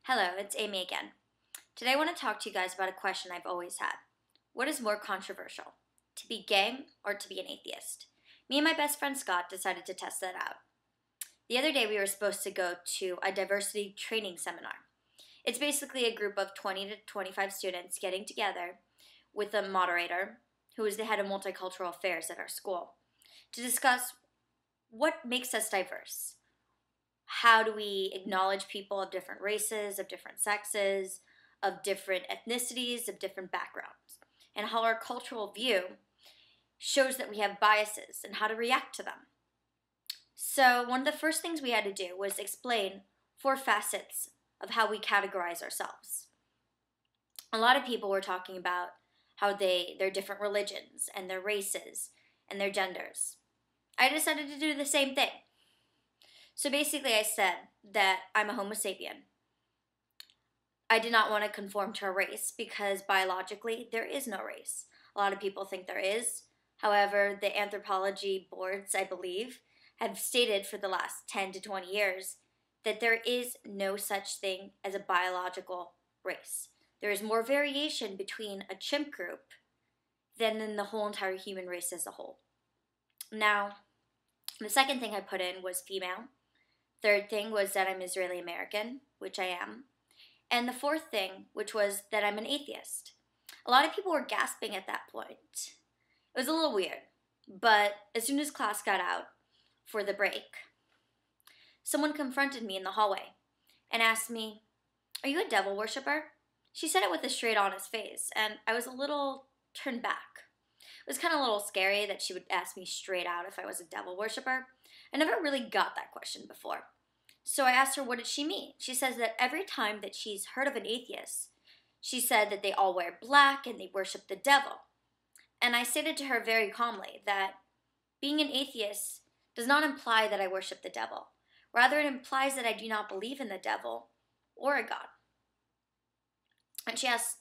Hello, it's Amy again. Today I want to talk to you guys about a question I've always had. What is more controversial, to be gay or to be an atheist? Me and my best friend Scott decided to test that out. The other day we were supposed to go to a diversity training seminar. It's basically a group of 20 to 25 students getting together with a moderator who is the head of multicultural affairs at our school to discuss what makes us diverse. How do we acknowledge people of different races, of different sexes, of different ethnicities, of different backgrounds, and how our cultural view shows that we have biases and how to react to them. So one of the first things we had to do was explain 4 facets of how we categorize ourselves. A lot of people were talking about how their different religions and their races and their genders. I decided to do the same thing. So basically I said that I'm a Homo sapien. I did not want to conform to a race because biologically there is no race. A lot of people think there is. However, the anthropology boards, I believe, have stated for the last 10 to 20 years that there is no such thing as a biological race. There is more variation between a chimp group than in the whole entire human race as a whole. Now, the second thing I put in was female. Third thing was that I'm Israeli American, which I am. And the fourth thing, which was that I'm an atheist. A lot of people were gasping at that point. It was a little weird, but as soon as class got out for the break, someone confronted me in the hallway and asked me, "Are you a devil worshiper?" She said it with a straight, honest face, and I was a little turned back. It was kind of a little scary that she would ask me straight out if I was a devil worshiper. I never really got that question before. So I asked her, what did she mean? She says that every time that she's heard of an atheist, she said that they all wear black and they worship the devil. And I stated to her very calmly that being an atheist does not imply that I worship the devil. Rather, it implies that I do not believe in the devil or a God. And she asked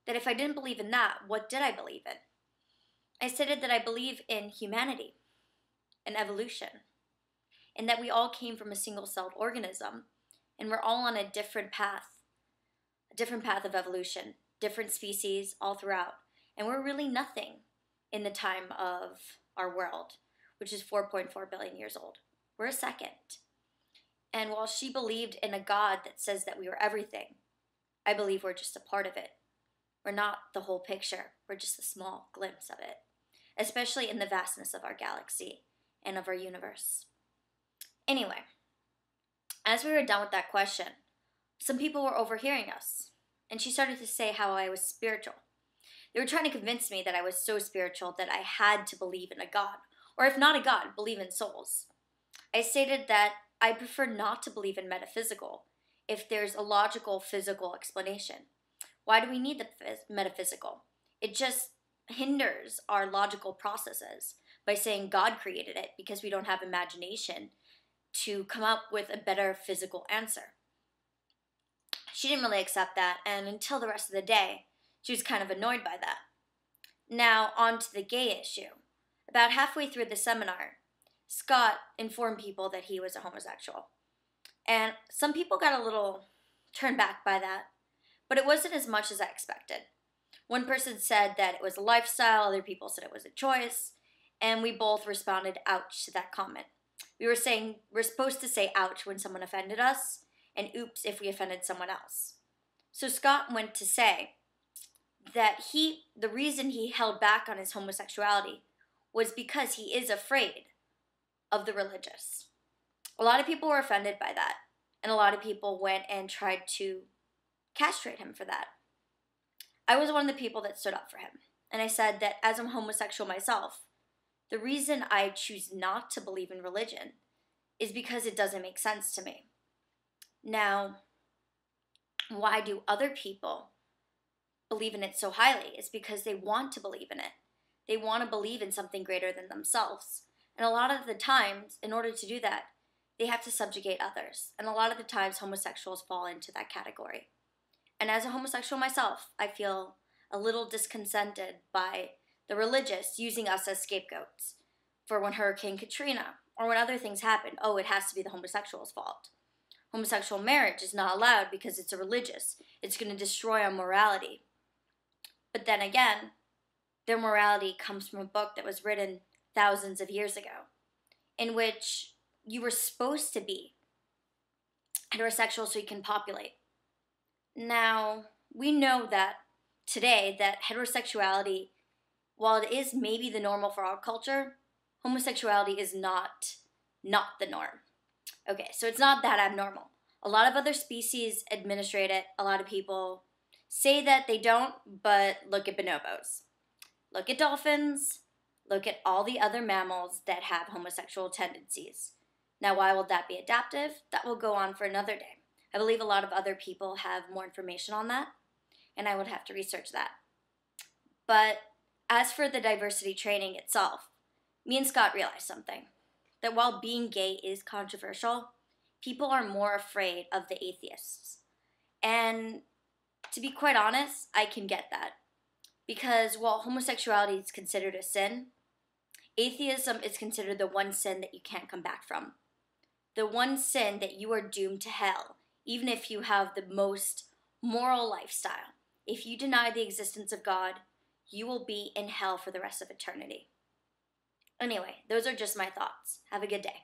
that if I didn't believe in that, what did I believe in? I stated that I believe in humanity and evolution, and that we all came from a single-celled organism, and we're all on a different path of evolution, different species all throughout, and we're really nothing in the time of our world, which is 4.4 billion years old. We're a second. And while she believed in a God that says that we were everything, I believe we're just a part of it. We're not the whole picture. We're just a small glimpse of it, especially in the vastness of our galaxy and of our universe. Anyway, as we were done with that question, some people were overhearing us, and she started to say how I was spiritual. They were trying to convince me that I was so spiritual that I had to believe in a God, or if not a God, believe in souls. I stated that I prefer not to believe in metaphysical if there's a logical, physical explanation. Why do we need the metaphysical? It just hinders our logical processes by saying God created it because we don't have imagination to come up with a better physical answer. She didn't really accept that, and until the rest of the day, she was kind of annoyed by that. Now, on to the gay issue. About halfway through the seminar, Scott informed people that he was a homosexual. And some people got a little turned back by that, but it wasn't as much as I expected. One person said that it was a lifestyle, other people said it was a choice, and we both responded ouch to that comment. We were saying we're supposed to say ouch when someone offended us, and oops if we offended someone else. So Scott went to say that the reason he held back on his homosexuality was because he is afraid of the religious. A lot of people were offended by that, and a lot of people went and tried to castrate him for that. I was one of the people that stood up for him, and I said that as I'm homosexual myself, the reason I choose not to believe in religion is because it doesn't make sense to me. Now, why do other people believe in it so highly? It's because they want to believe in it. They want to believe in something greater than themselves. And a lot of the times, in order to do that, they have to subjugate others. And a lot of the times, homosexuals fall into that category. And as a homosexual myself, I feel a little discontented by the religious using us as scapegoats for when Hurricane Katrina or when other things happen. Oh, it has to be the homosexuals' fault. Homosexual marriage is not allowed because it's religious. It's going to destroy our morality. But then again, their morality comes from a book that was written thousands of years ago, in which you were supposed to be heterosexual so you can populate. Now, we know that today that heterosexuality, while it is maybe the normal for our culture, homosexuality is not the norm. Okay, so it's not that abnormal. A lot of other species administrate it. A lot of people say that they don't, but look at bonobos. Look at dolphins. Look at all the other mammals that have homosexual tendencies. Now, why will that be adaptive? That will go on for another day. I believe a lot of other people have more information on that, and I would have to research that. But as for the diversity training itself, me and Scott realized something. That while being gay is controversial, people are more afraid of the atheists. And to be quite honest, I can get that. Because while homosexuality is considered a sin, atheism is considered the one sin that you can't come back from. The one sin that you are doomed to hell, even if you have the most moral lifestyle. If you deny the existence of God, you will be in hell for the rest of eternity. Anyway, those are just my thoughts. Have a good day.